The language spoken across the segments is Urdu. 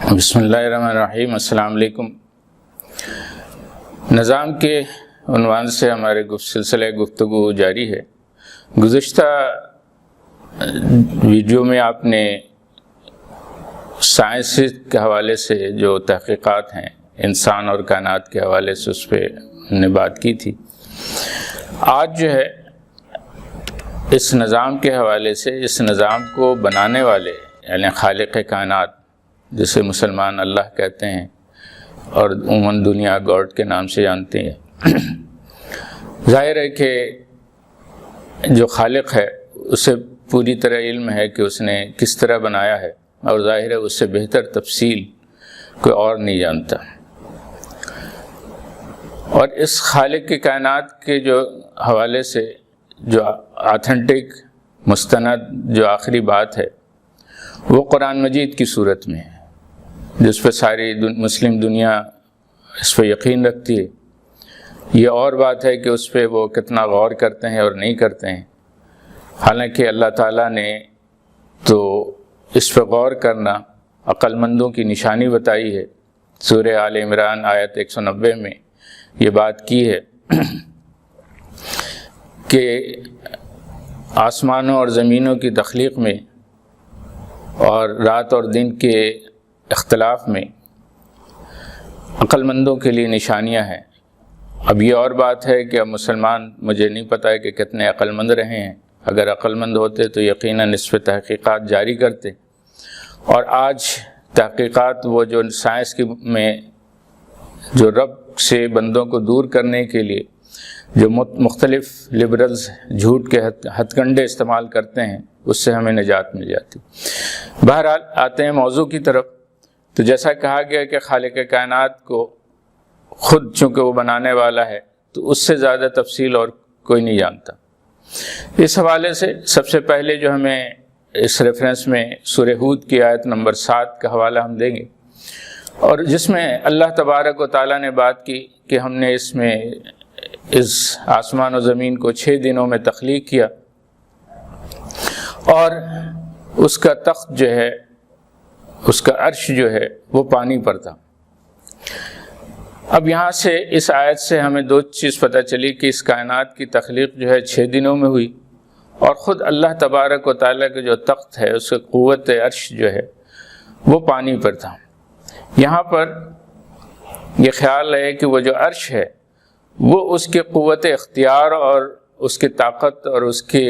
بسم اللہ الرحمن الرحیم۔ السلام علیکم۔ نظام کے عنوان سے ہمارے سلسلہ گفتگو جاری ہے۔ گزشتہ ویڈیو میں آپ نے سائنس کے حوالے سے جو تحقیقات ہیں انسان اور کائنات کے حوالے سے اس پہ ہم نے بات کی تھی۔ آج جو ہے اس نظام کے حوالے سے اس نظام کو بنانے والے یعنی خالق کائنات جسے مسلمان اللہ کہتے ہیں اور عموماً دنیا گاڈ کے نام سے جانتے ہیں، ظاہر ہے کہ جو خالق ہے اسے پوری طرح علم ہے کہ اس نے کس طرح بنایا ہے، اور ظاہر ہے اس سے بہتر تفصیل کوئی اور نہیں جانتا۔ اور اس خالق کی کائنات کے جو حوالے سے جو آتھنٹک مستند جو آخری بات ہے وہ قرآن مجید کی صورت میں ہے، جس پہ ساری مسلم دنیا اس پہ یقین رکھتی ہے۔ یہ اور بات ہے کہ اس پہ وہ کتنا غور کرتے ہیں اور نہیں کرتے ہیں، حالانکہ اللہ تعالیٰ نے تو اس پہ غور کرنا عقل مندوں کی نشانی بتائی ہے۔ سورہ آل عمران آیت 190 میں یہ بات کی ہے کہ آسمانوں اور زمینوں کی تخلیق میں اور رات اور دن کے اختلاف میں عقل مندوں کے لیے نشانیاں ہیں۔ اب یہ اور بات ہے کہ اب مسلمان، مجھے نہیں پتہ ہے کہ کتنے عقل مند رہے ہیں، اگر عقل مند ہوتے تو یقیناً اس پہ تحقیقات جاری کرتے۔ اور آج تحقیقات وہ جو سائنس میں جو رب سے بندوں کو دور کرنے کے لیے جو مختلف لبرلز جھوٹ کے ہتھ کنڈے استعمال کرتے ہیں، اس سے ہمیں نجات مل جاتی۔ بہرحال آتے ہیں موضوع کی طرف۔ تو جیسا کہا گیا کہ خالق کائنات کو خود چونکہ وہ بنانے والا ہے تو اس سے زیادہ تفصیل اور کوئی نہیں جانتا۔ اس حوالے سے سب سے پہلے جو ہمیں اس ریفرنس میں سورہ ہود کی آیت نمبر 7 کا حوالہ ہم دیں گے، اور جس میں اللہ تبارک و تعالیٰ نے بات کی کہ ہم نے اس آسمان و زمین کو 6 دنوں میں تخلیق کیا، اور اس کا تخت جو ہے، اس کا عرش جو ہے وہ پانی پر تھا۔ اب یہاں سے اس آیت سے ہمیں دو چیز پتہ چلی کہ اس کائنات کی تخلیق جو ہے 6 دنوں میں ہوئی، اور خود اللہ تبارک و تعالیٰ کا جو تخت ہے اس کی قوت عرش جو ہے وہ پانی پر تھا۔ یہاں پر یہ خیال ہے کہ وہ جو عرش ہے وہ اس کی قوت اختیار اور اس کی طاقت اور اس کی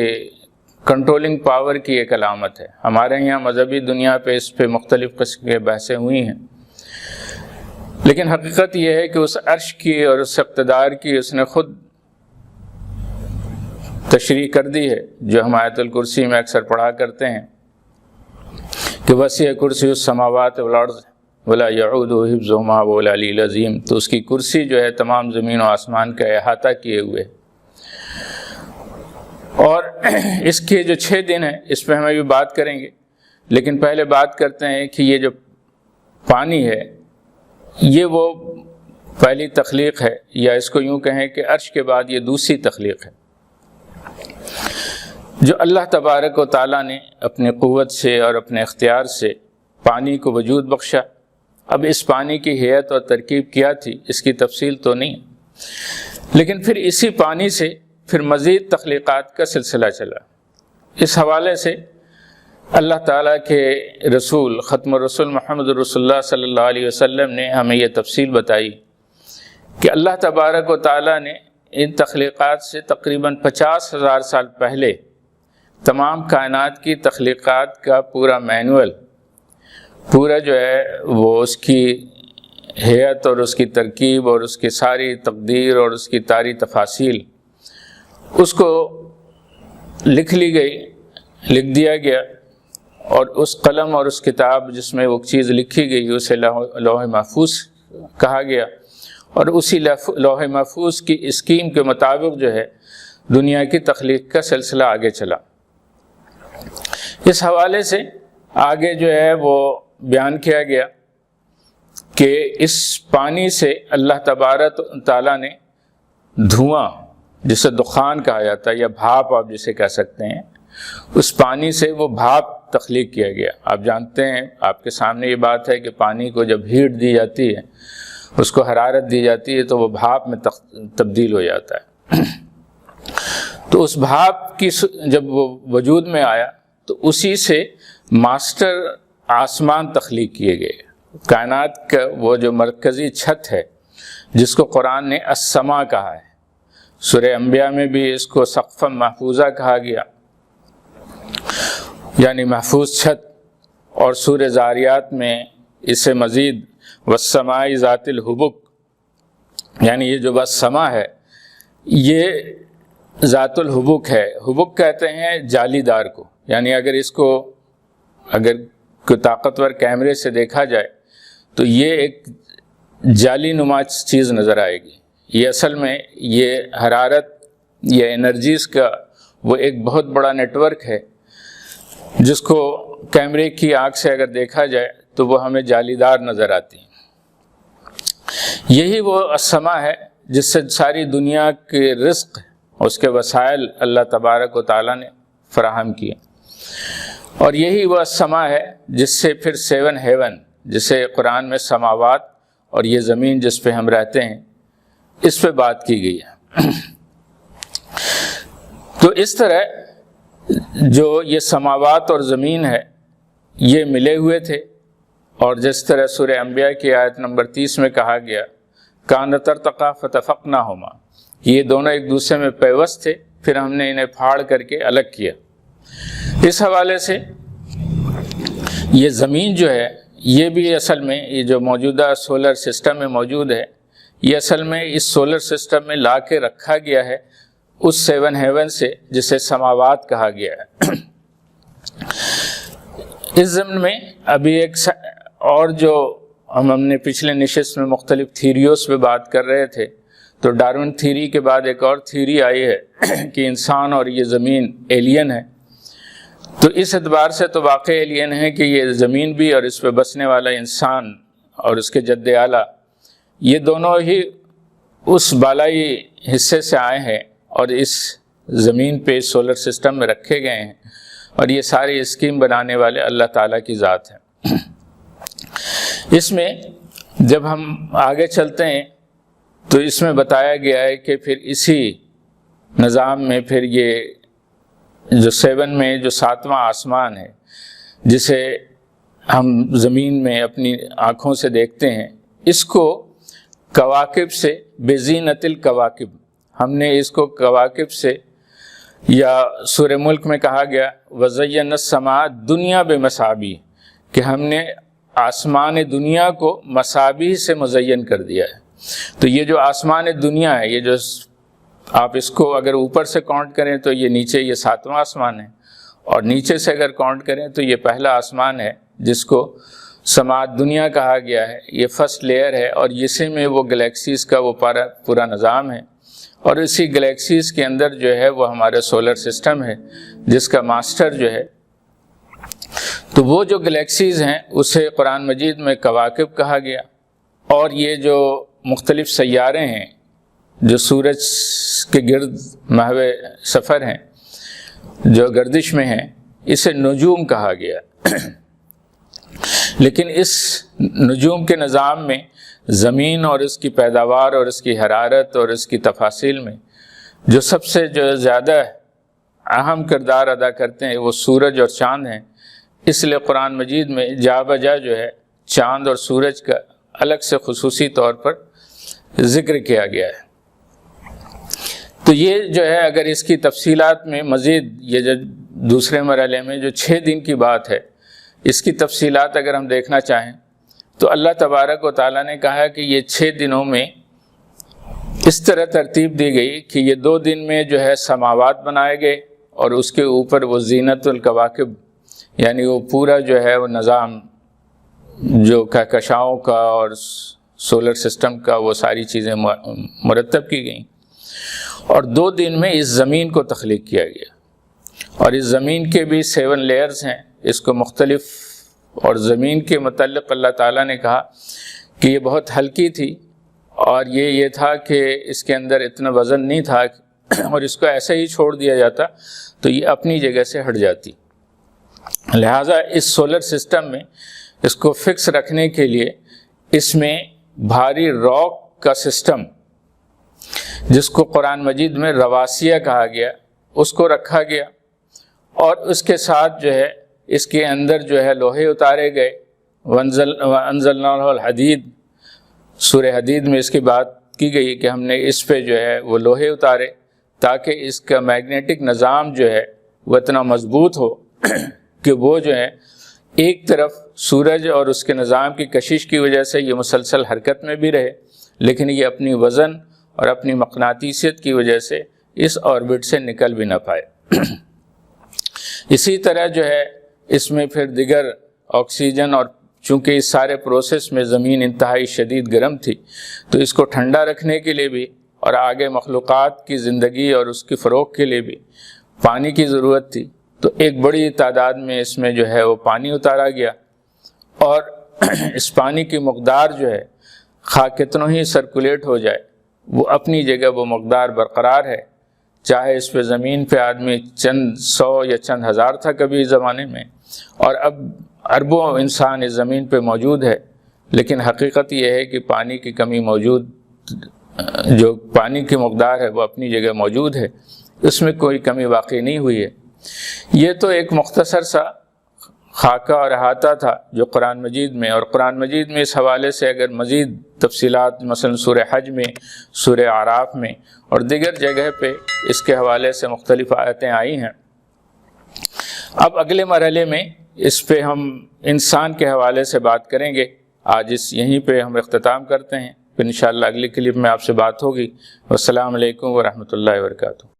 کنٹرولنگ پاور کی ایک علامت ہے۔ ہمارے یہاں مذہبی دنیا پہ اس پہ مختلف قسم کے بحثیں ہوئی ہیں، لیکن حقیقت یہ ہے کہ اس عرش کی اور اس اقتدار کی اس نے خود تشریح کر دی ہے، جو ہم آیت الکرسی میں اکثر پڑھا کرتے ہیں کہ وسیع کرسی السماوات والارض ولا یعودہ حفظہما وهو العلی العظیم۔ تو اس کی کرسی جو ہے تمام زمین و آسمان کا احاطہ کیے ہوئے، اور اس کے جو 6 دن ہیں اس پہ ہم ابھی بات کریں گے، لیکن پہلے بات کرتے ہیں کہ یہ جو پانی ہے یہ وہ پہلی تخلیق ہے، یا اس کو یوں کہیں کہ عرش کے بعد یہ دوسری تخلیق ہے جو اللہ تبارک و تعالیٰ نے اپنی قوت سے اور اپنے اختیار سے پانی کو وجود بخشا۔ اب اس پانی کی ہیئت اور ترکیب کیا تھی اس کی تفصیل تو نہیں، لیکن پھر اسی پانی سے پھر مزید تخلیقات کا سلسلہ چلا۔ اس حوالے سے اللہ تعالیٰ کے رسول ختم الرسول محمد رسول اللہ صلی اللہ علیہ وسلم نے ہمیں یہ تفصیل بتائی کہ اللہ تبارک و تعالیٰ نے ان تخلیقات سے تقریباً 50,000 سال پہلے تمام کائنات کی تخلیقات کا پورا مینول، پورا جو ہے وہ اس کی ہیئت اور اس کی ترکیب اور اس کی ساری تقدیر اور اس کی ساری تفاصیل اس کو لکھ دیا گیا، اور اس قلم اور اس کتاب جس میں وہ چیز لکھی گئی اسے لوح محفوظ کہا گیا، اور اسی لوح محفوظ کی اسکیم کے مطابق جو ہے دنیا کی تخلیق کا سلسلہ آگے چلا۔ اس حوالے سے آگے جو ہے وہ بیان کیا گیا کہ اس پانی سے اللہ تبارک تعالیٰ نے دھواں، جسے دخان کہا جاتا ہے یا بھاپ آپ جسے کہہ سکتے ہیں، اس پانی سے وہ بھاپ تخلیق کیا گیا۔ آپ جانتے ہیں، آپ کے سامنے یہ بات ہے کہ پانی کو جب ہیٹ دی جاتی ہے، اس کو حرارت دی جاتی ہے، تو وہ بھاپ میں تبدیل ہو جاتا ہے۔ تو اس بھاپ کی جب وہ وجود میں آیا تو اسی سے ماسٹر آسمان تخلیق کیے گئے۔ کائنات کا وہ جو مرکزی چھت ہے جس کو قرآن نے السما کہا ہے، سورہ انبیاء میں بھی اس کو سقف محفوظہ کہا گیا، یعنی محفوظ چھت، اور سورہ زاریات میں اسے مزید والسماء ذات الحبک، یعنی یہ جو والسما ہے یہ ذات الحبک ہے۔ حبک کہتے ہیں جالی دار کو، یعنی اگر کوئی طاقتور کیمرے سے دیکھا جائے تو یہ ایک جالی نما چیز نظر آئے گی۔ یہ اصل میں یہ حرارت یا انرجیز کا وہ ایک بہت بڑا نیٹ ورک ہے جس کو کیمرے کی آنکھ سے اگر دیکھا جائے تو وہ ہمیں جالی دار نظر آتی ہیں۔ یہی وہ السما ہے جس سے ساری دنیا کے رزق، اس کے وسائل اللہ تبارک و تعالیٰ نے فراہم کیے، اور یہی وہ السما ہے جس سے پھر 7 ہیون، جسے قرآن میں سماوات اور یہ زمین جس پہ ہم رہتے ہیں، اس پہ بات کی گئی ہے۔ تو اس طرح جو یہ سماوات اور زمین ہے یہ ملے ہوئے تھے، اور جس طرح سورہ انبیاء کی آیت نمبر 30 میں کہا گیا کانتا ارتقا فتفقناہما، یہ دونوں ایک دوسرے میں پیوست تھے، پھر ہم نے انہیں پھاڑ کر کے الگ کیا۔ اس حوالے سے یہ زمین جو ہے یہ بھی اصل میں یہ جو موجودہ سولر سسٹم میں موجود ہے، یہ اصل میں اس سولر سسٹم میں لا کے رکھا گیا ہے اس 7 ہیون سے جسے سماوات کہا گیا ہے۔ اس ضمن میں ابھی ایک اور جو ہم نے پچھلے نشست میں مختلف تھیریوز پہ بات کر رہے تھے، تو ڈارون تھیری کے بعد ایک اور تھیری آئی ہے کہ انسان اور یہ زمین ایلین ہے۔ تو اس اعتبار سے تو واقع ایلین ہے کہ یہ زمین بھی اور اس پہ بسنے والا انسان اور اس کے جد اعلیٰ، یہ دونوں ہی اس بالائی حصے سے آئے ہیں اور اس زمین پہ سولر سسٹم میں رکھے گئے ہیں، اور یہ ساری اسکیم بنانے والے اللہ تعالیٰ کی ذات ہے۔ اس میں جب ہم آگے چلتے ہیں تو اس میں بتایا گیا ہے کہ پھر اسی نظام میں پھر یہ جو 7 میں جو 7واں آسمان ہے جسے ہم زمین میں اپنی آنکھوں سے دیکھتے ہیں، اس کو کواکب سے بزینت الکواکب، ہم نے اس کو کواکب سے، یا سورہ ملک میں کہا گیا وزینا السماء دنیا بمصابیح، کہ ہم نے آسمان دنیا کو مصابیح سے مزین کر دیا ہے۔ تو یہ جو آسمان دنیا ہے، یہ جو آپ اس کو اگر اوپر سے کاؤنٹ کریں تو یہ نیچے یہ 7واں آسمان ہے، اور نیچے سے اگر کاؤنٹ کریں تو یہ پہلا آسمان ہے جس کو سماعت دنیا کہا گیا ہے۔ یہ فرسٹ لیئر ہے، اور اسی میں وہ گلیکسیز کا وہ پورا نظام ہے، اور اسی گلیکسیز کے اندر جو ہے وہ ہمارا سولر سسٹم ہے جس کا ماسٹر جو ہے۔ تو وہ جو گلیکسیز ہیں اسے قرآن مجید میں کواکب کہا گیا، اور یہ جو مختلف سیارے ہیں جو سورج کے گرد محو سفر ہیں، جو گردش میں ہیں، اسے نجوم کہا گیا۔ لیکن اس نجوم کے نظام میں زمین اور اس کی پیداوار اور اس کی حرارت اور اس کی تفاصیل میں جو سب سے جو زیادہ اہم کردار ادا کرتے ہیں وہ سورج اور چاند ہیں۔ اس لیے قرآن مجید میں جا بجا جو ہے چاند اور سورج کا الگ سے خصوصی طور پر ذکر کیا گیا ہے۔ تو یہ جو ہے اگر اس کی تفصیلات میں مزید یہ جو دوسرے مرحلے میں جو 6 دن کی بات ہے، اس کی تفصیلات اگر ہم دیکھنا چاہیں تو اللہ تبارک و تعالیٰ نے کہا کہ یہ 6 دنوں میں اس طرح ترتیب دی گئی کہ یہ 2 دن میں جو ہے سماوات بنائے گئے، اور اس کے اوپر وہ زینت الکواکب، یعنی وہ پورا جو ہے وہ نظام جو کہکشاؤں کا اور سولر سسٹم کا وہ ساری چیزیں مرتب کی گئیں، اور 2 دن میں اس زمین کو تخلیق کیا گیا۔ اور اس زمین کے بھی 7 لیئرز ہیں، اس کو مختلف، اور زمین کے متعلق اللہ تعالیٰ نے کہا کہ یہ بہت ہلکی تھی، اور یہ تھا کہ اس کے اندر اتنا وزن نہیں تھا، اور اس کو ایسے ہی چھوڑ دیا جاتا تو یہ اپنی جگہ سے ہٹ جاتی۔ لہٰذا اس سولر سسٹم میں اس کو فکس رکھنے کے لیے اس میں بھاری راک کا سسٹم، جس کو قرآن مجید میں رواسیہ کہا گیا، اس کو رکھا گیا، اور اس کے ساتھ جو ہے اس کے اندر جو ہے لوہے اتارے گئے۔ وَأَنزَلْنَا لَهُ الْحَدِيدَ، سورہ حدید میں اس کی بات کی گئی کہ ہم نے اس پہ جو ہے وہ لوہے اتارے تاکہ اس کا میگنیٹک نظام جو ہے وہ اتنا مضبوط ہو کہ وہ جو ہے ایک طرف سورج اور اس کے نظام کی کشش کی وجہ سے یہ مسلسل حرکت میں بھی رہے، لیکن یہ اپنی وزن اور اپنی مقناطیسیت کی وجہ سے اس آربٹ سے نکل بھی نہ پائے۔ اسی طرح جو ہے اس میں پھر دیگر آکسیجن، اور چونکہ اس سارے پروسیس میں زمین انتہائی شدید گرم تھی تو اس کو ٹھنڈا رکھنے کے لیے بھی اور آگے مخلوقات کی زندگی اور اس کی فروغ کے لیے بھی پانی کی ضرورت تھی، تو ایک بڑی تعداد میں اس میں جو ہے وہ پانی اتارا گیا، اور اس پانی کی مقدار جو ہے خواہ کتنوں ہی سرکولیٹ ہو جائے وہ اپنی جگہ وہ مقدار برقرار ہے، چاہے اس پہ زمین پہ آدمی چند سو یا چند ہزار تھا کبھی زمانے میں، اور اب اربوں انسان اس زمین پہ موجود ہے، لیکن حقیقت یہ ہے کہ پانی کی کمی موجود، جو پانی کی مقدار ہے وہ اپنی جگہ موجود ہے، اس میں کوئی کمی واقع نہیں ہوئی ہے۔ یہ تو ایک مختصر سا خاکہ اور احاطہ تھا جو قرآن مجید میں، اور قرآن مجید میں اس حوالے سے اگر مزید تفصیلات مثلا سورہ حج میں، سورہ اعراف میں اور دیگر جگہ پہ اس کے حوالے سے مختلف آیتیں آئی ہیں۔ اب اگلے مرحلے میں اس پہ ہم انسان کے حوالے سے بات کریں گے۔ آج یہیں پہ ہم اختتام کرتے ہیں، پھر انشاءاللہ اگلی کلپ میں آپ سے بات ہوگی۔ والسلام علیکم ورحمۃ اللہ وبرکاتہ۔